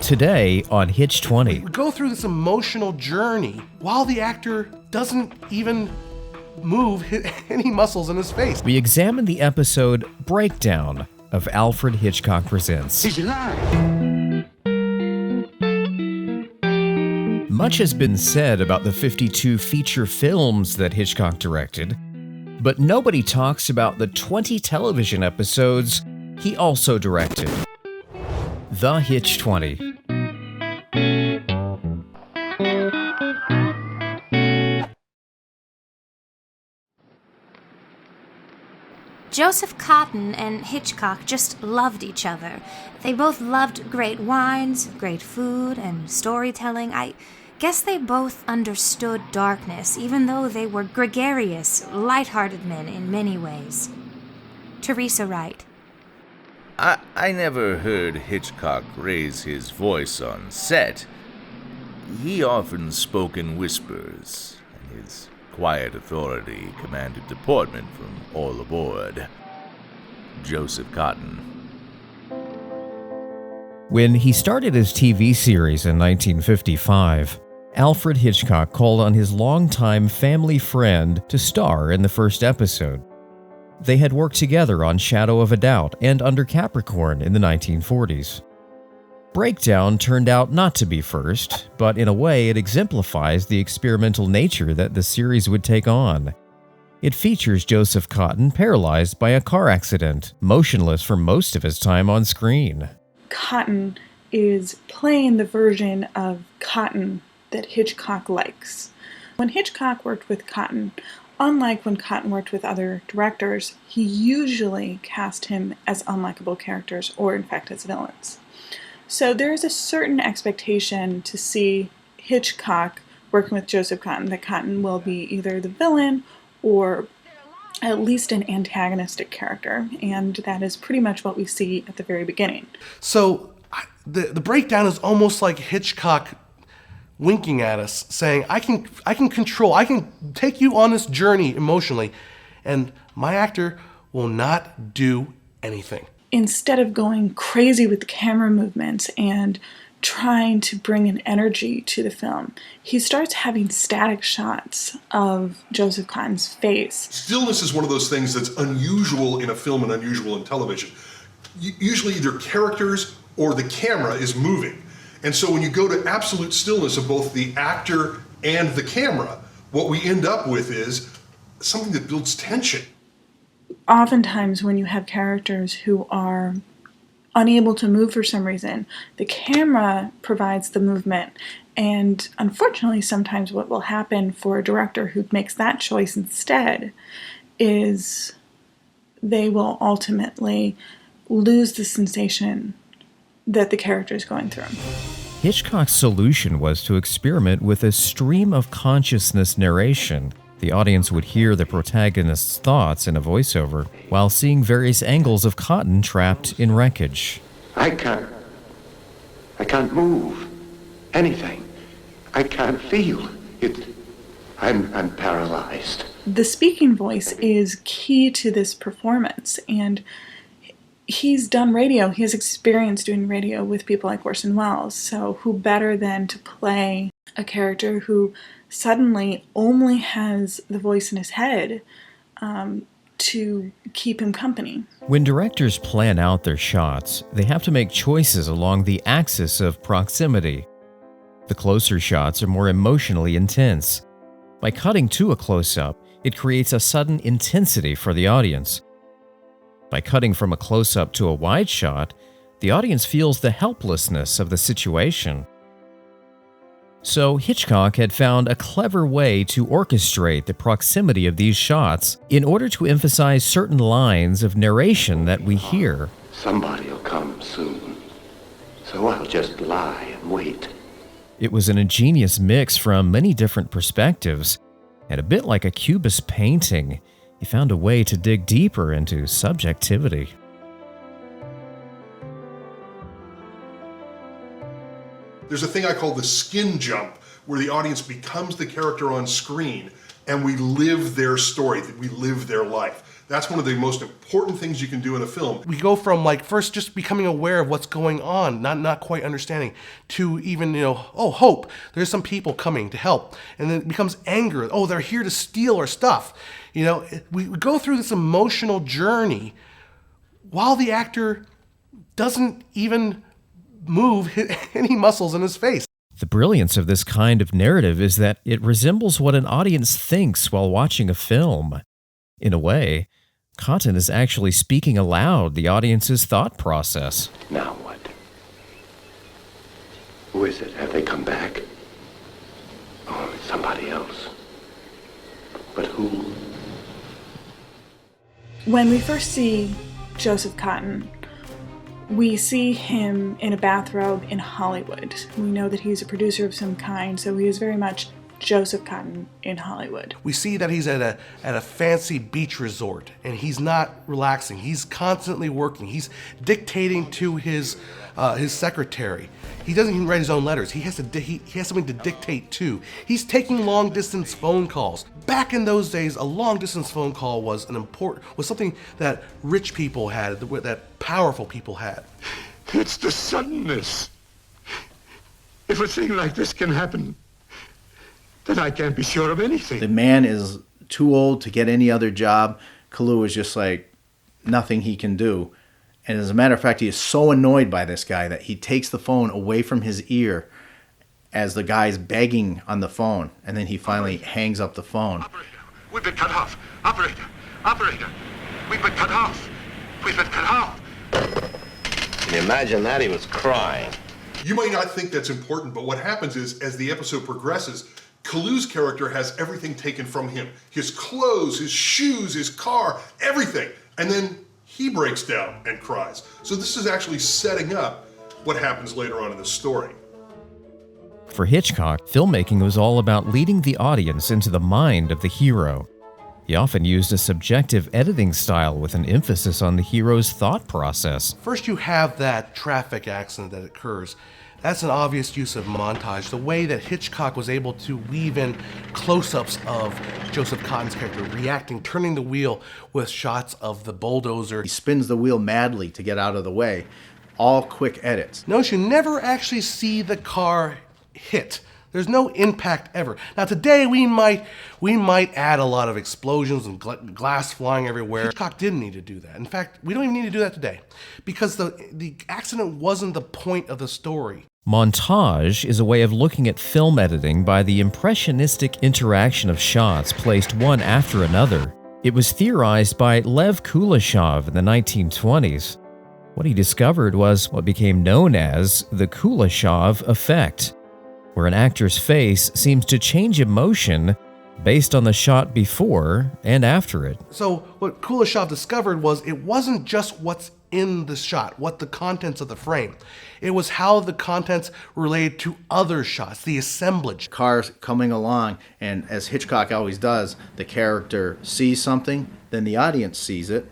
Today on Hitch20. We go through this emotional journey while the actor doesn't even move any muscles in his face. We examine the episode Breakdown of Alfred Hitchcock Presents. He's alive. Much has been said about the 52 feature films that Hitchcock directed, but nobody talks about the 20 television episodes he also directed. The Hitch20. Joseph Cotten and Hitchcock just loved each other. They both loved great wines, great food, and storytelling. I guess they both understood darkness, even though they were gregarious, light-hearted men in many ways. Teresa Wright. I never heard Hitchcock raise his voice on set. He often spoke in whispers, and his quiet authority commanded deportment from all aboard. Joseph Cotten. When he started his TV series in 1955, Alfred Hitchcock called on his longtime family friend to star in the first episode. They had worked together on Shadow of a Doubt and Under Capricorn in the 1940s. Breakdown turned out not to be first, but in a way it exemplifies the experimental nature that the series would take on. It features Joseph Cotten paralyzed by a car accident, motionless for most of his time on screen. Cotten is playing the version of Cotten that Hitchcock likes. When Hitchcock worked with Cotten, unlike when Cotten worked with other directors, he usually cast him as unlikable characters or, in fact, as villains. So there is a certain expectation to see Hitchcock working with Joseph Cotten, that Cotten will be either the villain or at least an antagonistic character, and that is pretty much what we see at the very beginning. So the breakdown is almost like Hitchcock winking at us, saying, I can take you on this journey emotionally, and my actor will not do anything. Instead of going crazy with the camera movements and trying to bring an energy to the film, he starts having static shots of Joseph Cotten's face. Stillness is one of those things that's unusual in a film and unusual in television. Usually either characters or the camera is moving. And so when you go to absolute stillness of both the actor and the camera, what we end up with is something that builds tension. Oftentimes when you have characters who are unable to move for some reason, the camera provides the movement. And unfortunately, sometimes what will happen for a director who makes that choice instead is they will ultimately lose the sensation that the character is going through. Hitchcock's solution was to experiment with a stream of consciousness narration. The audience would hear the protagonist's thoughts in a voiceover while seeing various angles of Cotten trapped in wreckage. I can't move anything. I can't feel it. I'm paralyzed. The speaking voice is key to this performance, and he's done radio. He has experience doing radio with people like Orson Welles, so who better than to play a character who suddenly only has the voice in his head to keep him company. When directors plan out their shots, they have to make choices along the axis of proximity. The closer shots are more emotionally intense. By cutting to a close-up, it creates a sudden intensity for the audience. By cutting from a close-up to a wide shot, the audience feels the helplessness of the situation. So Hitchcock had found a clever way to orchestrate the proximity of these shots in order to emphasize certain lines of narration that we hear. Somebody'll come soon, so I'll just lie and wait. It was an ingenious mix from many different perspectives, and a bit like a cubist painting, he found a way to dig deeper into subjectivity. There's a thing I call the skin jump, where the audience becomes the character on screen and we live their story, we live their life. That's one of the most important things you can do in a film. We go from like first just becoming aware of what's going on, not quite understanding, to even, oh, hope. There's some people coming to help. And then it becomes anger. Oh, they're here to steal our stuff. We go through this emotional journey while the actor doesn't even move any muscles in his face. The brilliance of this kind of narrative is that it resembles what an audience thinks while watching a film. In a way, Cotten is actually speaking aloud the audience's thought process. Now what? Who is it? Have they come back? Oh, it's somebody else. But who? When we first see Joseph Cotten, we see him in a bathrobe in Hollywood. We know that he's a producer of some kind, so he is very much Joseph Cotten in Hollywood. We see that he's at a fancy beach resort, and he's not relaxing. He's constantly working. He's dictating to his secretary. He doesn't even write his own letters. He has something to dictate to. He's taking long distance phone calls. Back in those days, a long distance phone call was something that rich people had, that powerful people had. It's the suddenness. If a thing like this can happen, then I can't be sure of anything. The man is too old to get any other job. Kalu is just like nothing he can do. And as a matter of fact, he is so annoyed by this guy that he takes the phone away from his ear as the guy's begging on the phone. And then he finally hangs up the phone. Operator, we've been cut off. Operator, we've been cut off. We've been cut off. Can you imagine that? He was crying. You might not think that's important, but what happens is, as the episode progresses, Kalu's character has everything taken from him. His clothes, his shoes, his car, everything. And then he breaks down and cries. So this is actually setting up what happens later on in the story. For Hitchcock, filmmaking was all about leading the audience into the mind of the hero. He often used a subjective editing style with an emphasis on the hero's thought process. First you have that traffic accident that occurs. That's an obvious use of montage. The way that Hitchcock was able to weave in close-ups of Joseph Cotten's character reacting, turning the wheel with shots of the bulldozer. He spins the wheel madly to get out of the way. All quick edits. Notice you never actually see the car hit. There's no impact ever. Now today we might add a lot of explosions and glass flying everywhere. Hitchcock didn't need to do that. In fact, we don't even need to do that today because the accident wasn't the point of the story. Montage is a way of looking at film editing by the impressionistic interaction of shots placed one after another. It was theorized by Lev Kuleshov in the 1920s. What he discovered was what became known as the Kuleshov effect, where an actor's face seems to change emotion based on the shot before and after it. So what Kuleshov discovered was it wasn't just what's in the shot, what the contents of the frame. It was how the contents related to other shots, the assemblage. Cars coming along, and as Hitchcock always does, the character sees something, then the audience sees it,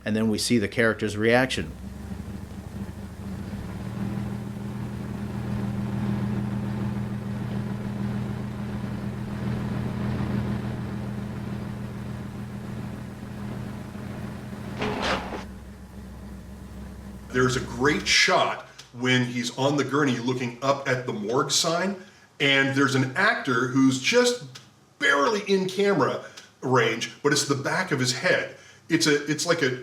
and then we see the character's reaction. There's a great shot when he's on the gurney looking up at the morgue sign, and there's an actor who's just barely in camera range, but it's the back of his head. It's like a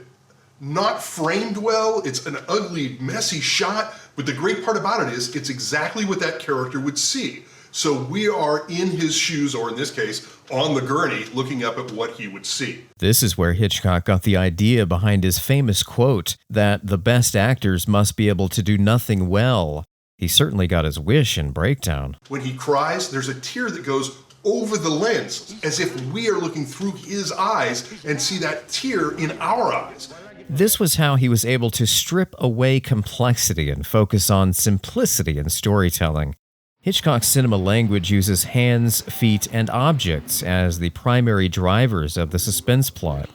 not framed well, it's an ugly, messy shot, but the great part about it is it's exactly what that character would see. So we are in his shoes, or in this case, on the gurney, looking up at what he would see. This is where Hitchcock got the idea behind his famous quote that the best actors must be able to do nothing well. He certainly got his wish in Breakdown. When he cries, there's a tear that goes over the lens, as if we are looking through his eyes and see that tear in our eyes. This was how he was able to strip away complexity and focus on simplicity in storytelling. Hitchcock's cinema language uses hands, feet, and objects as the primary drivers of the suspense plot.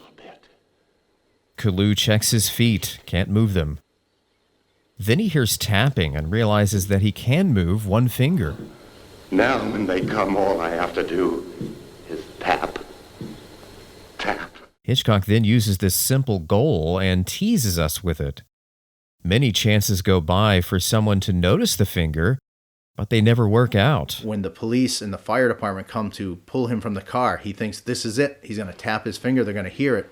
Kalu checks his feet, can't move them. Then he hears tapping and realizes that he can move one finger. Now when they come, all I have to do is tap. Tap. Hitchcock then uses this simple goal and teases us with it. Many chances go by for someone to notice the finger, but they never work out. When the police and the fire department come to pull him from the car, he thinks this is it. He's going to tap his finger, they're going to hear it,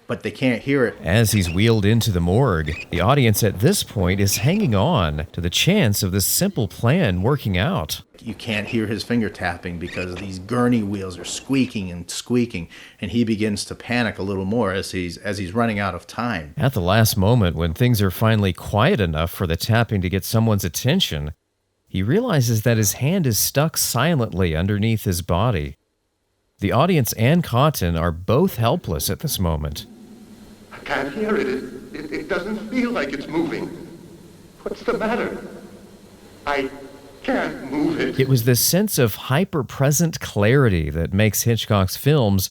but they can't hear it. As he's wheeled into the morgue, the audience at this point is hanging on to the chance of this simple plan working out. You can't hear his finger tapping because these gurney wheels are squeaking and squeaking, and he begins to panic a little more as he's running out of time. At the last moment, when things are finally quiet enough for the tapping to get someone's attention, he realizes that his hand is stuck silently underneath his body. The audience and Cotton are both helpless at this moment. I can't hear it. It doesn't feel like it's moving. What's the matter? I can't move it. It was this sense of hyper-present clarity that makes Hitchcock's films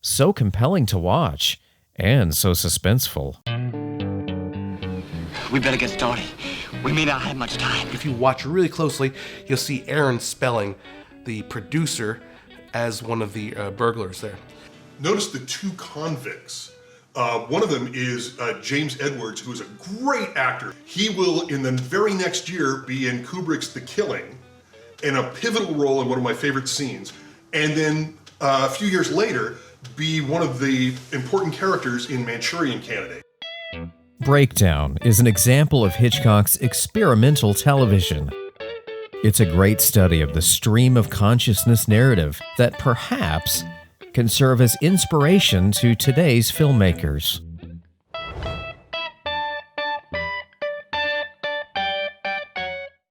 so compelling to watch and so suspenseful. We better get started. We may not have much time. If you watch really closely, you'll see Aaron spelling the producer as one of the burglars there. Notice the two convicts. One of them is James Edwards, who is a great actor. He will, in the very next year, be in Kubrick's The Killing, in a pivotal role in one of my favorite scenes. And then a few years later, be one of the important characters in Manchurian Candidate. Breakdown is an example of Hitchcock's experimental television. It's a great study of the stream of consciousness narrative that perhaps can serve as inspiration to today's filmmakers.